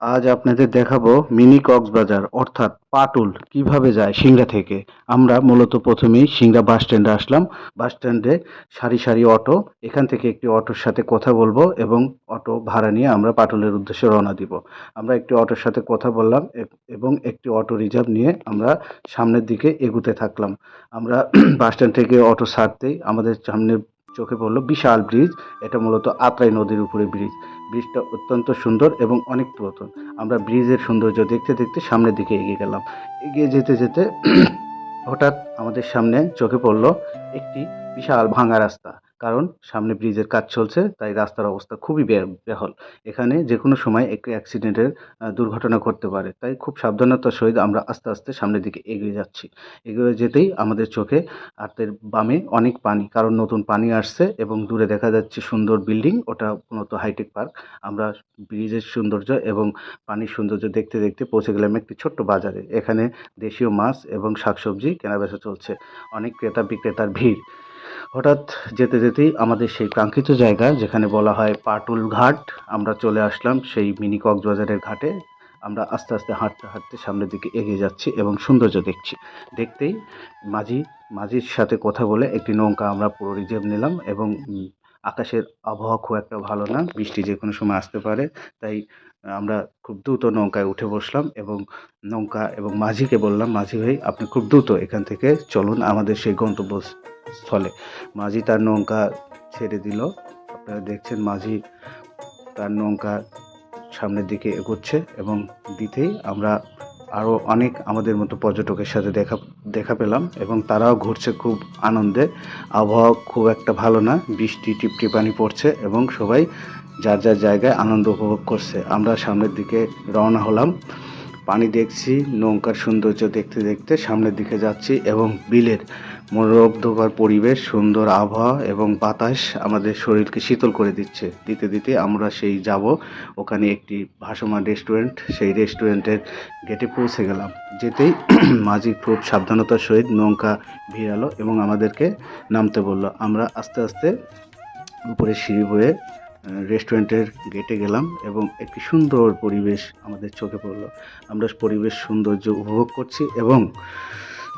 আজ আপনাদের দেখাবো মিনি কক্সবাজার অর্থাৎ পাটুল কিভাবে যায় সিংড়া থেকে। আমরা মূলত প্রথমেই সিংড়া বাস স্ট্যান্ডে আসলাম। বাস স্ট্যান্ডে সারি সারি অটো, এখান থেকে একটি অটোর সাথে কথা বলবো এবং অটো ভাড়া নিয়ে আমরা পাটুলের উদ্দেশ্যে রওনা দিব। আমরা একটি অটোর সাথে কথা বললাম এবং একটি অটো রিজার্ভ নিয়ে আমরা সামনের দিকে এগুতে থাকলাম। আমরা বাস স্ট্যান্ড থেকে অটো ছাড়তেই আমাদের সামনে চোখে পড়লো বিশাল ব্রিজ। এটা মূলত আত্রাই নদীর উপরে ব্রিজ। ব্রিজটা অত্যন্ত সুন্দর এবং অনেক পুরাতন। আমরা ব্রিজের সৌন্দর্য দেখতে দেখতে সামনের দিকে এগিয়ে গেলাম। এগিয়ে যেতে যেতে হঠাৎ আমাদের সামনে চোখে পড়ল একটি বিশাল ভাঙা রাস্তা। কারণ সামনে ব্রিজের কাজ চলছে, তাই রাস্তার অবস্থা খুবই বেহাল। এখানে যে কোনো সময় একটি অ্যাক্সিডেন্টের দুর্ঘটনা ঘটতে পারে। তাই খুব সাবধানতার সহিত আমরা আস্তে আস্তে সামনের দিকে এগিয়ে যাচ্ছি। এগিয়ে যেতেই আমাদের চোখে হাতের বামে অনেক পানি, কারণ নতুন পানি আসছে এবং দূরে দেখা যাচ্ছে সুন্দর বিল্ডিং, ওটা মূলত হাইটেক পার্ক। আমরা ব্রিজের সৌন্দর্য এবং পানির সৌন্দর্য দেখতে দেখতে পৌঁছে গেলাম একটি ছোট্ট বাজারে। এখানে দেশীয় মাছ এবং শাকসবজি কেনাবেচা চলছে। অনেক ক্রেতা বিক্রেতার ভিড়। হঠাৎ যেতে যেতেই আমাদের সেই কাঙ্ক্ষিত জায়গা, যেখানে বলা হয় পাটুল ঘাট, আমরা চলে আসলাম সেই মিনি কক্সবাজারের ঘাটে। আমরা আস্তে আস্তে হাঁটতে হাঁটতে সামনের দিকে এগিয়ে যাচ্ছি এবং সৌন্দর্য দেখছি। দেখতেই মাঝির সাথে কথা বলে একটি নৌকা আমরা পুরো রিজার্ভ নিলাম এবং আকাশের আবহাওয়া খুব একটা ভালো না, বৃষ্টি যে কোনো সময় আসতে পারে। তাই আমরা খুব দ্রুত নৌকায় উঠে বসলাম এবং নৌকা এবং মাঝিকে বললাম, মাঝি ভাই আপনি খুব দ্রুত এখান থেকে চলুন আমাদের সেই গন্তব্যস্থলে। মাঝি তার নৌকা ছেড়ে দিল। আপনারা দেখছেন মাঝি তার নৌকা সামনের দিকে এগোচ্ছে এবং দিতেই আমরা আরও অনেক আমাদের মতো পর্যটকের সাথে দেখা পেলাম এবং তারাও ঘুরছে খুব আনন্দে। আবহাওয়া খুব একটা ভালো না, বৃষ্টি টিপটিপানি পড়ছে এবং সবাই যার যার জায়গায় আনন্দ উপভোগ করছে। আমরা সামনের দিকে রওনা হলাম। পানি দেখছি, নৌকার সৌন্দর্য দেখতে দেখতে সামনের দিকে যাচ্ছি এবং বিলের মনোরোগ্ধকর পরিবেশ, সুন্দর আবহাওয়া এবং বাতাস আমাদের শরীরকে শীতল করে দিচ্ছে। দিতে দিতে আমরা সেই যাব ওখানে একটি ভাসমান রেস্টুরেন্ট, সেই রেস্টুরেন্টের গেটে পৌঁছে গেলাম। যেতেই মাঝি খুব সাবধানতার সহিত নৌকা ভিড়ালো এবং আমাদেরকে নামতে বলল। আমরা আস্তে আস্তে উপরে সিঁড়ি বয়ে রেস্টুরেন্টের গেটে গেলাম এবং একটি সুন্দর পরিবেশ আমাদের চোখে পড়ল। আমরা পরিবেশ সৌন্দর্য উপভোগ করছি এবং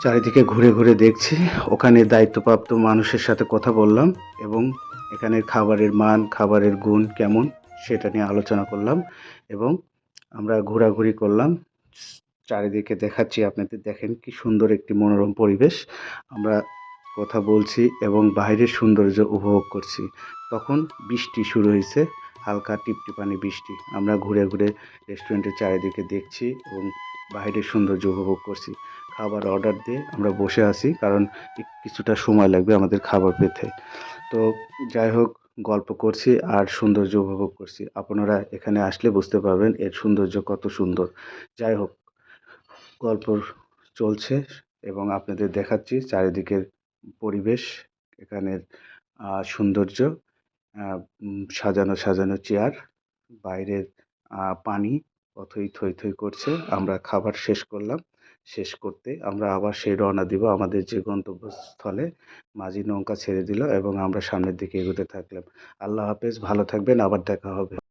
চারিদিকে ঘুরে ঘুরে দেখছি। ওখানে দায়িত্বপ্রাপ্ত মানুষের সাথে কথা বললাম এবং এখানের খাবারের মান, খাবারের গুণ কেমন সেটা নিয়ে আলোচনা করলাম এবং আমরা ঘোরাঘুরি করলাম। চারিদিকে দেখাচ্ছি আপনাদের, দেখেন কি সুন্দর একটি মনোরম পরিবেশ। আমরা কথা বলছি এবং বাইরের সৌন্দর্য উপভোগ করছি। তখন বৃষ্টি শুরু হয়েছে, হালকা টিপটিপানি বৃষ্টি। আমরা ঘুরে ঘুরে রেস্টুরেন্টের চারিদিকে দেখছি এবং বাইরের সৌন্দর্য উপভোগ করছি। খাবার অর্ডার দিয়ে আমরা বসে আছি, কারণ কিছুটা সময় লাগবে আমাদের খাবার পেতে। তো যাই হোক, গল্প করছি আর সৌন্দর্য উপভোগ করছি। আপনারা এখানে আসলে বুঝতে পারবেন এর সৌন্দর্য কত সুন্দর। যাই হোক, গল্প চলছে এবং আপনাদের দেখাচ্ছি চারিদিকের পরিবেশ, এখানের সৌন্দর্য, সাজানো সাজানো চেয়ার, বাইরের পানি অথই থই থই করছে। আমরা খাবার শেষ করলাম। শেষ করতে আমরা আবার সেই রওনা দিব আমাদের যে গন্তব্যস্থলে। মাঝি নৌকা ছেড়ে দিল এবং আমরা সামনের দিকে এগোতে থাকলাম। আল্লাহ হাফেজ, ভালো থাকবেন, আবার দেখা হবে।